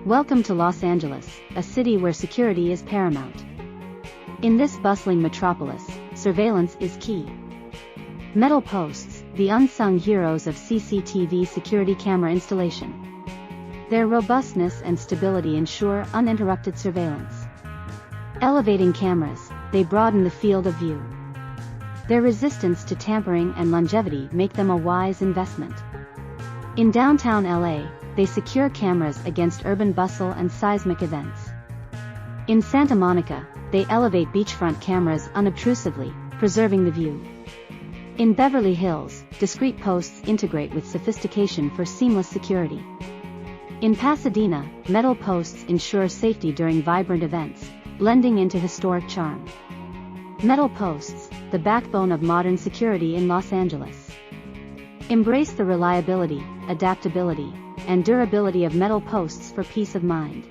Welcome to Los Angeles, a city where security is paramount. In this bustling metropolis, surveillance is key. Metal posts, the unsung heroes of CCTV security camera installation. Their robustness and stability ensure uninterrupted surveillance. Elevating cameras, they broaden the field of view. Their resistance to tampering and longevity make them a wise investment. In downtown LA, they secure cameras against urban bustle and seismic events. In Santa Monica, they elevate beachfront cameras unobtrusively, preserving the view. In Beverly Hills, discrete posts integrate with sophistication for seamless security. In Pasadena, metal posts ensure safety during vibrant events, blending into historic charm. Metal posts, the backbone of modern security in Los Angeles. Embrace the reliability, adaptability, and durability of metal posts for peace of mind.